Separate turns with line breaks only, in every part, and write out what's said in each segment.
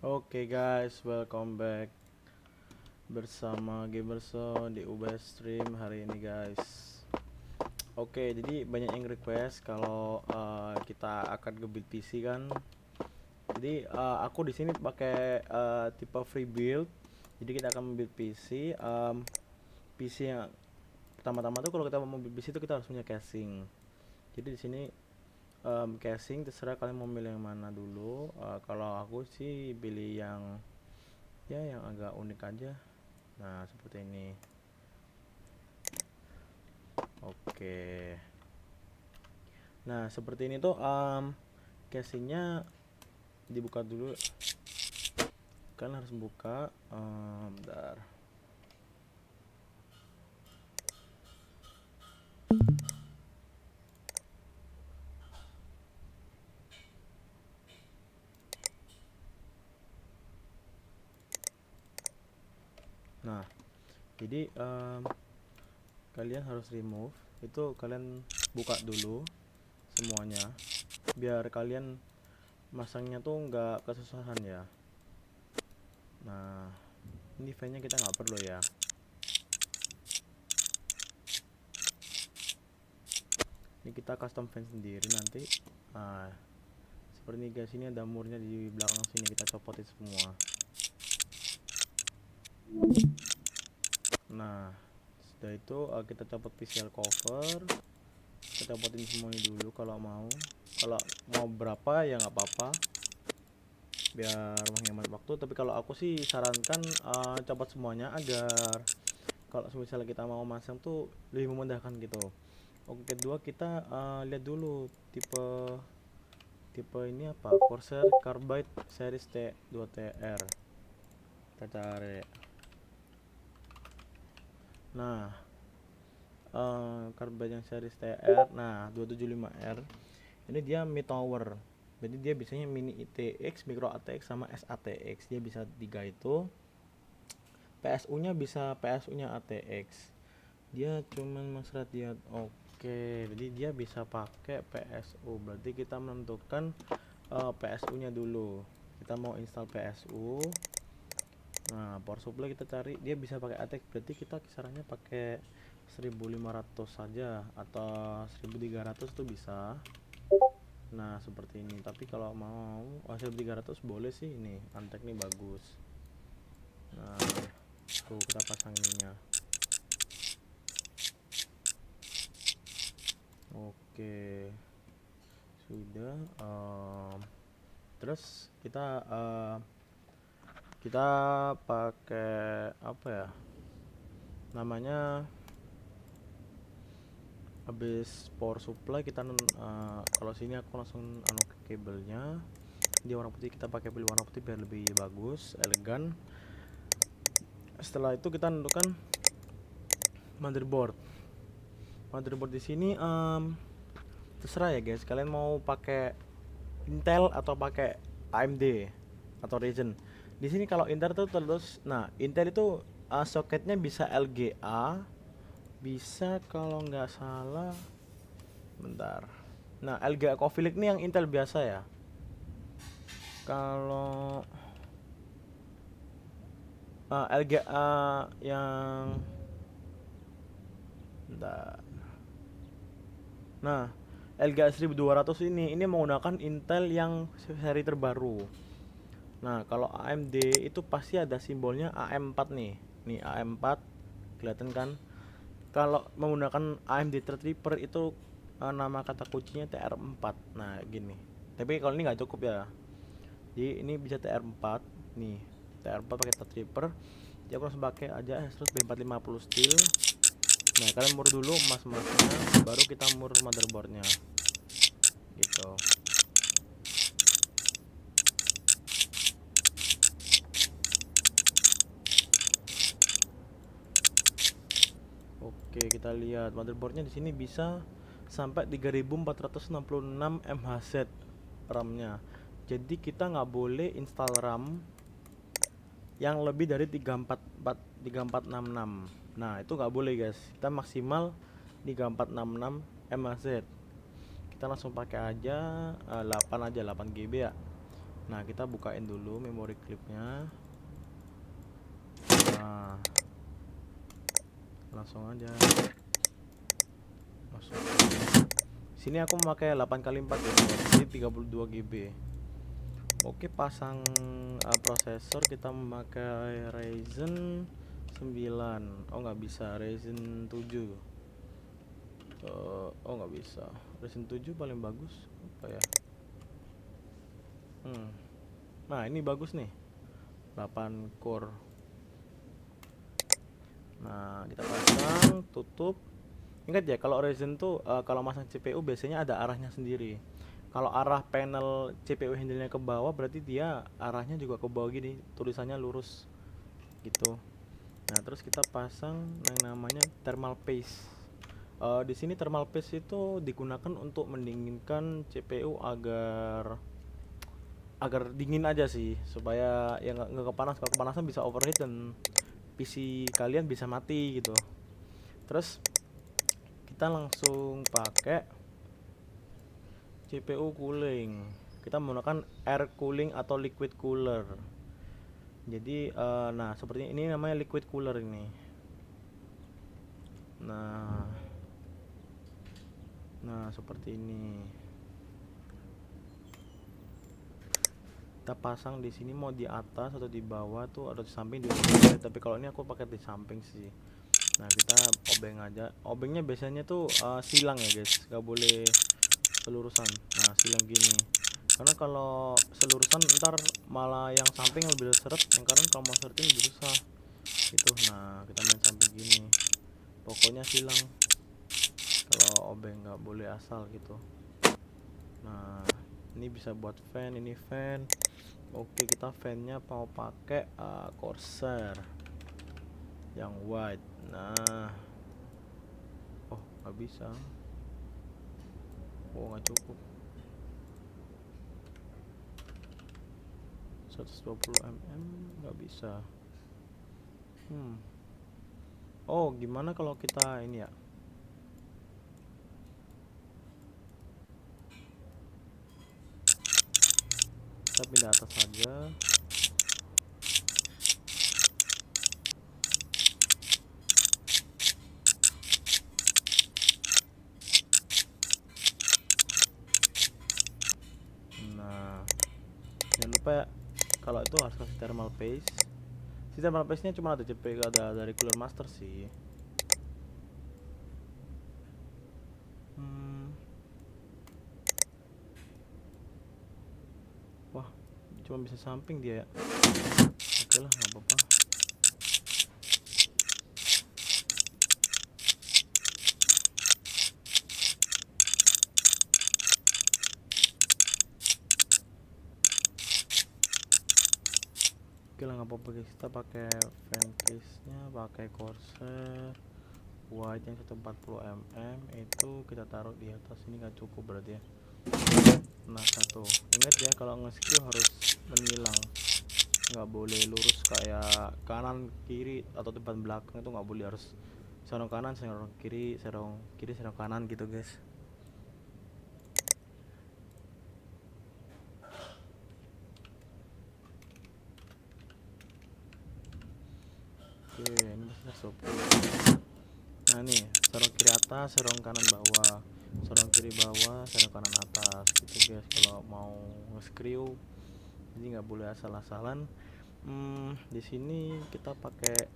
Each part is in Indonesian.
Oke guys, welcome back bersama Gamerson di UBS Stream hari ini guys. Oke, jadi banyak yang request kalau kita akan nge-build PC kan. Jadi aku di sini pakai tipe free build. Jadi kita akan build PC. PC yang pertama-tama tuh kalau kita mau build PC itu kita harus punya casing. Jadi di sini casing terserah kalian mau milih yang mana dulu. Kalau aku sih pilih yang agak unik aja. Nah, seperti ini. Oke. Nah, seperti ini tuh casingnya dibuka dulu. Kan harus buka. Bentar. Nah, jadi kalian harus remove. Itu kalian buka dulu semuanya. Biar kalian masangnya tuh nggak kesusahan ya. Nah, ini fan-nya kita nggak perlu ya. Ini kita custom fan sendiri nanti. Nah, seperti ini guys, ini ada murnya di belakang sini, kita copotin semua. Nah, setelah itu kita copot PCL cover, kita copotin semuanya dulu kalau mau berapa ya nggak apa-apa, biar menghemat waktu. Tapi kalau aku sih sarankan copot semuanya agar kalau misalnya kita mau masang tuh lebih memudahkan gitu. Oke, kedua kita lihat dulu tipe tipe ini apa, Corsair Carbide series T2TR. Kita cari. Nah, Carbide yang series TR, nah 275R ini dia mid tower, jadi dia biasanya mini ITX, micro ATX sama SATX, dia bisa tiga itu. PSU nya bisa PSU nya ATX, dia cuman mas radiat. Oke, jadi dia bisa pakai PSU, berarti kita menentukan PSU nya dulu, kita mau install PSU. Nah, power supply kita cari dia bisa pakai ATX, berarti kita kisarannya pakai 1500 saja atau 1300 tuh bisa. Nah, seperti ini. Tapi kalau mau 1300 boleh sih, ini Antec nih bagus. Nah, tuh kita pasang ininya. Oke, sudah. Terus kita pakai apa ya namanya, habis power supply kita kalau sini aku langsung ke kabelnya dia warna putih, kita pakai kabel warna putih biar lebih bagus, elegan. Setelah itu kita tentukan motherboard. Motherboard di sini terserah ya guys, kalian mau pakai Intel atau pakai AMD atau Ryzen. Di sini kalau Intel tuh terus, nah Intel itu soketnya bisa LGA, bisa kalau nggak salah, bentar. Nah LGA Coffee Lake ini yang Intel biasa ya. Kalau LGA yang, bentar. Nah, LGA 1200 ini menggunakan Intel yang seri terbaru. Nah, kalau AMD itu pasti ada simbolnya AM4 nih. Nih AM4 kelihatan kan? Kalau menggunakan AMD Threadripper itu nama kata kuncinya TR4. Nah, gini. Tapi kalau ini nggak cukup ya. Jadi ini bisa TR4 nih. TR4 pakai Threadripper. Jadi aku langsung pakai aja Asus B450 Steel. Nah, kalian mur dulu emas-emasnya, baru kita mur motherboardnya gitu. Oke, kita lihat motherboardnya di sini bisa sampai 3466 mHz RAM-nya. Jadi kita nggak boleh install RAM yang lebih dari 3466. Nah, itu nggak boleh guys. Kita maksimal 3466 mHz. Kita langsung pakai aja 8 GB ya. Nah, kita bukain dulu memory clipnya. Nah, langsung aja masuk. Sini aku memakai 8x4 ya, jadi 32 GB. Oke, pasang prosesor kita memakai Ryzen 9. Oh, nggak bisa, Ryzen 7. Oh, nggak bisa. Ryzen 7 paling bagus apa ya? Nah, ini bagus nih, 8 core. Nah, kita pasang, tutup. Ingat ya, kalau Ryzen tuh kalau masang CPU biasanya ada arahnya sendiri. Kalau arah panel CPU handle-nya ke bawah, berarti dia arahnya juga ke bawah gini, tulisannya lurus gitu. Nah, terus kita pasang yang namanya thermal paste. Di sini thermal paste itu digunakan untuk mendinginkan CPU agar dingin aja sih, supaya ya nggak kepanas. Kalau kepanasan bisa overheat dan PC kalian bisa mati gitu. Terus kita langsung pakai CPU cooling. Kita menggunakan air cooling atau liquid cooler. Jadi nah seperti ini namanya liquid cooler ini. Nah, seperti ini. Kita pasang di sini, mau di atas atau di bawah tuh, atau di samping, di bawah. Tapi kalau ini aku pakai di samping sih. Nah, kita obeng aja. Obengnya biasanya tuh silang ya guys, nggak boleh selurusan. Nah, silang gini, karena kalau selurusan ntar malah yang samping lebih seret, yang kanan kalau mau seretin lebih susah gitu. Nah, kita main samping gini, pokoknya silang. Kalau obeng nggak boleh asal gitu. Nah, ini bisa buat fan, ini fan. Oke, kita fan-nya mau pakai Corsair yang white. Nah, oh nggak bisa. Oh, nggak cukup. 120 mm nggak bisa. Oh, gimana kalau kita ini ya? Kita pindah atas saja. Nah, jangan lupa ya, kalau itu harus kasih thermal paste. Si thermal paste nya cuma ada JPEG, ada dari Cooler Master sih. Wah, cuma bisa samping dia ya. Oke lah, nggak apa-apa. Oke lah, nggak apa-apa guys. Kita pakai fan case nya, pakai Corsair white yang 140 mm. Itu kita taruh di atas. Ini nggak cukup berarti ya. Nah, satu, ingat ya, kalau nge-skew harus menyilang, nggak boleh lurus kayak kanan kiri atau depan belakang. Itu nggak boleh, harus serong kanan, serong kiri, serong kiri, serong kanan gitu guys. Oke, ini masih 120. Nah, nih serong kiri atas, serong kanan bawah, serong kiri bawah, serong kanan atas gitu guys, kalau mau nge-screw. Jadi nggak boleh asal-asalan. Di sini kita pakai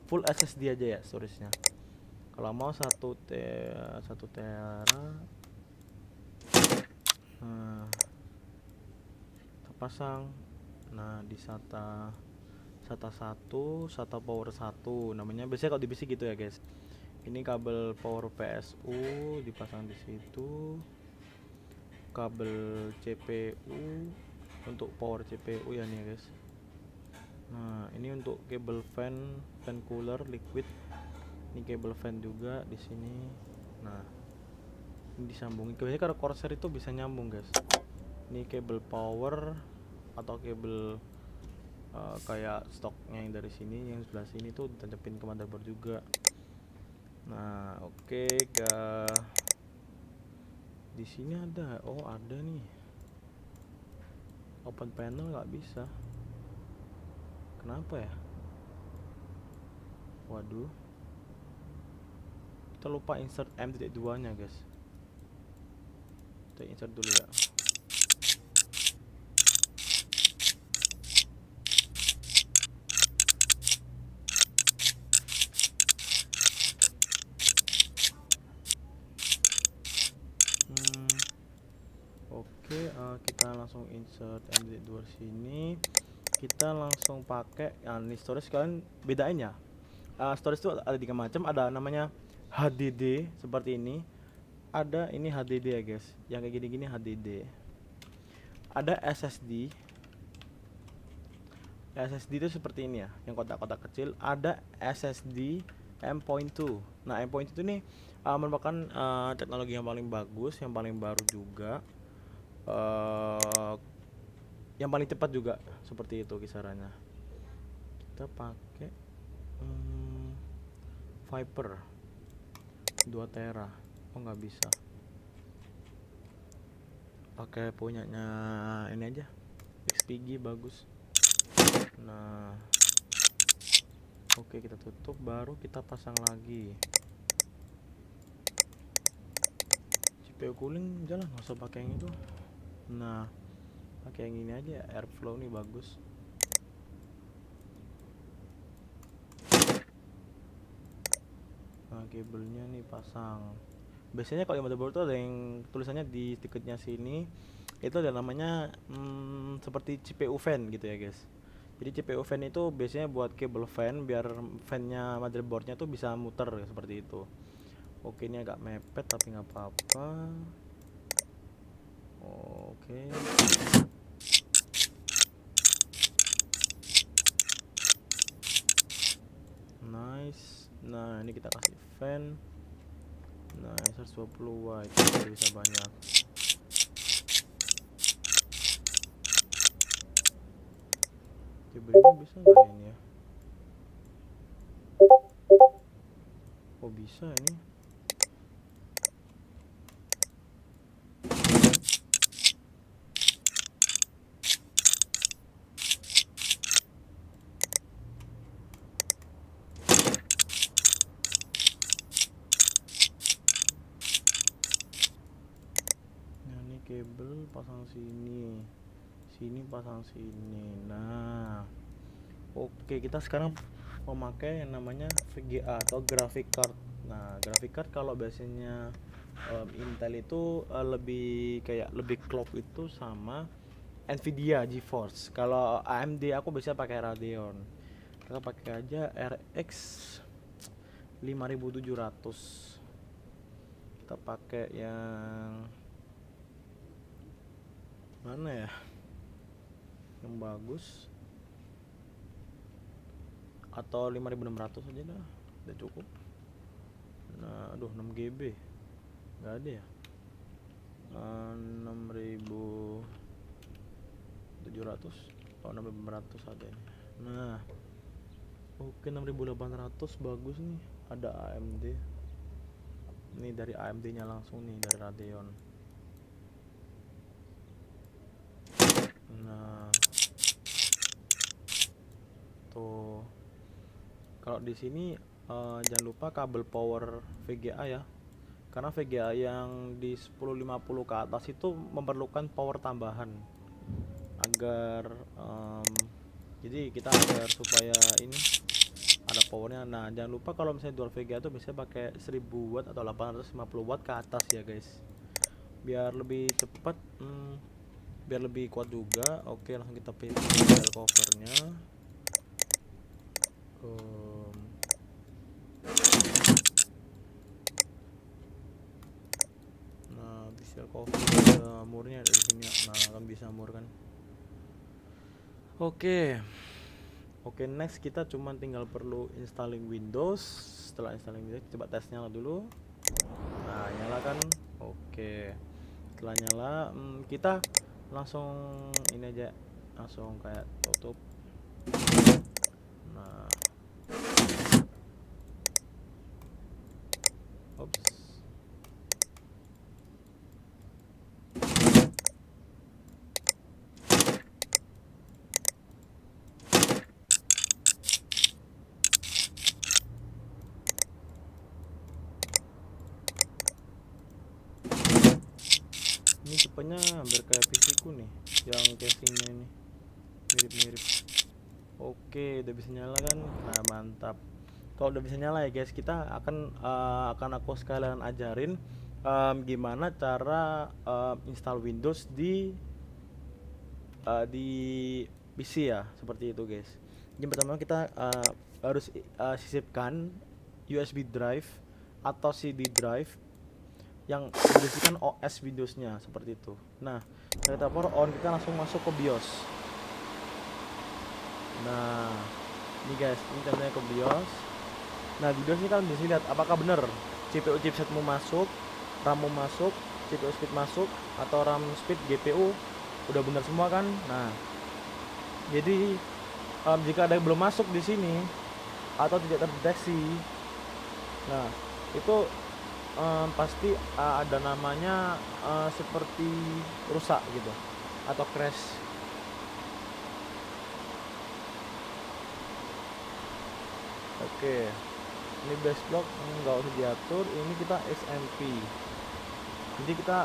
full SSD aja ya storage-nya. Kalau mau 1 tera. Nah, kita pasang. Nah, di SATA 1 power 1 namanya, biasanya kalau di PC gitu ya guys. Ini kabel power PSU dipasang di situ. Kabel CPU untuk power CPU ya nih guys. Nah, ini untuk kabel fan cooler liquid. Ini kabel fan juga di sini. Nah, ini disambungin. Biasanya kalau Corsair itu bisa nyambung guys. Ini kabel power atau kabel kayak stoknya yang dari sini, yang sebelah sini tuh ditancapin ke motherboard juga. Nah, oke, di sini ada. Oh, ada nih. Open panel nggak bisa. Kenapa ya? Waduh, kita lupa insert M.2 nya guys. Kita insert dulu ya. Oke, kita langsung insert M.2 sini. Kita langsung pakai ini storage. Kalian bedain ya. Storage itu ada 3 macam. Ada namanya HDD seperti ini. Ada ini HDD ya guys. Yang kayak gini-gini HDD. Ada SSD. SSD itu seperti ini ya, yang kotak-kotak kecil. Ada SSD M.2. Nah, M.2 ini merupakan teknologi yang paling bagus, yang paling baru juga, yang paling cepat juga, seperti itu kisarannya. Kita pakai Viper 2 tera. Oh, nggak bisa. Pakai punyanya ini aja, XPG bagus. Nah, oke, kita tutup, baru kita pasang lagi. CPU cooling jalan, nggak usah pakai yang itu. Nah, pakai yang ini aja, airflow nih bagus. Nah, kabelnya nih pasang. Biasanya kalau motherboard tuh ada yang tulisannya di tiketnya sini, itu ada namanya seperti CPU fan gitu ya guys. Jadi CPU fan itu biasanya buat kabel fan, biar fannya motherboardnya tuh bisa muter seperti itu. Oke, ini agak mepet tapi nggak apa-apa. Oke. Nice. Nah, ini kita kasih fan. Nah, 120 watt, itu bisa banyak. Kabelnya bisa nggak ini ya? Oh, bisa ini. Nah, ini kabel pasang sini, sini pasang sini. Nah, oke, kita sekarang memakai yang namanya VGA atau graphic card. Nah, graphic card kalau biasanya Intel itu lebih kayak lebih klop itu sama Nvidia GeForce. Kalau AMD aku biasa pakai Radeon. Kita pakai aja RX 5700. Kita pakai yang mana ya? Yang bagus. Atau 5600 aja dah. Udah cukup. Nah, aduh, 6 GB. Enggak ada ya? 6700. Oh, 6500 ada ini. Nah, oke, 6800 bagus nih. Ada AMD. Ini dari AMD nya langsung nih, dari Radeon. Nah, tuh. Kalau di sini jangan lupa kabel power VGA ya. Karena VGA yang di 1050 ke atas itu memerlukan power tambahan agar jadi kita agar supaya ini ada powernya. Nah, jangan lupa kalau misalnya dual VGA itu bisa pakai 1000 watt atau 850 watt ke atas ya guys, biar lebih cepat, biar lebih kuat juga. Oke, langsung kita pilih covernya. Nah, bisa cover murnya dari sini. Nah, kan bisa mur kan. Oke, next kita cuma tinggal perlu installing Windows. Setelah installing Windows, coba tes nyala dulu. Nah, nyala kan. Oke, setelah nyala, kita langsung ini aja, langsung kayak tutup. Nah, oops. tipenya hampir kayak PC ku nih, yang casingnya ini mirip-mirip. Oke, udah bisa nyala kan? Nah, mantap. Kalau udah bisa nyala ya guys, kita akan aku sekalian ajarin gimana cara install Windows di PC ya, seperti itu guys. Yang pertama kita harus sisipkan USB drive atau CD drive yang berisikan OS Windowsnya seperti itu. Nah, kita power on, kita langsung masuk ke BIOS. Nah, ini guys, ini contohnya ke BIOS. Nah, di BIOS ini kalian bisa lihat apakah benar CPU chipsetmu masuk, RAM-mu masuk, CPU speed masuk, atau RAM speed GPU udah benar semua kan? Nah, jadi jika ada yang belum masuk di sini atau tidak terdeteksi, nah itu pasti ada namanya seperti rusak gitu atau crash. Oke, ini base block nggak usah diatur, ini kita XMP. Jadi kita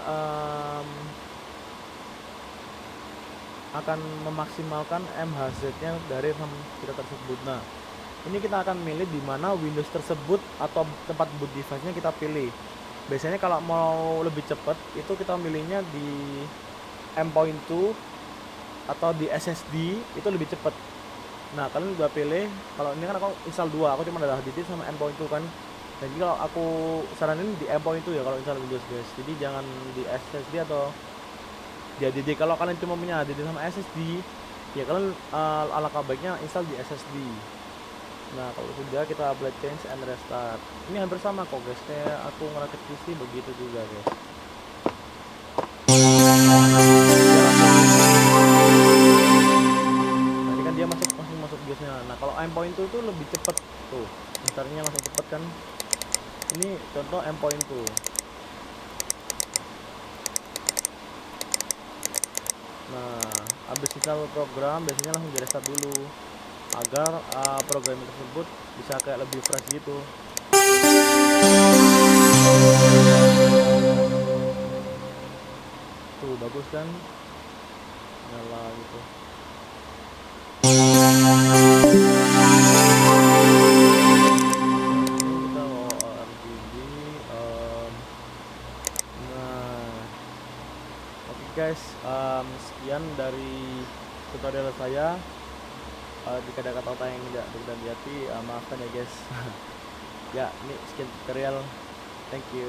akan memaksimalkan MHZ-nya dari RAM kita tersebut. Nah, ini kita akan milih di mana Windows tersebut atau tempat boot device-nya kita pilih. Biasanya kalau mau lebih cepat itu kita milihnya di M.2 atau di SSD, itu lebih cepat. Nah, kalian juga pilih, kalau ini kan aku install 2, aku cuma ada HDD sama M.2 kan. Jadi kalau aku saranin di M.2 ya kalau install Windows guys. Jadi jangan di SSD atau di HDD. Kalau kalian cuma punya HDD sama SSD, ya kalian alangkah baiknya install di SSD. Nah, kalau sudah kita apply change and restart. Ini hampir sama kok guys, kayak aku ngerakit PC begitu juga guys. Tadi kan dia langsung masuk BIOSnya. Nah, kalau M.2 itu lebih cepet tuh, startnya langsung cepet kan. Ini contoh M.2. Nah, habis install program biasanya langsung di restart dulu agar program tersebut bisa kayak lebih fresh gitu. Tuh bagus kan, nyala gitu. Ini kita mau RGB. Nah, oke guys, sekian dari tutorial saya. Jika ada kata-kata yang tidak berkenan di hati, maafkan ya guys. Ya, ini sekian tutorial. Thank you.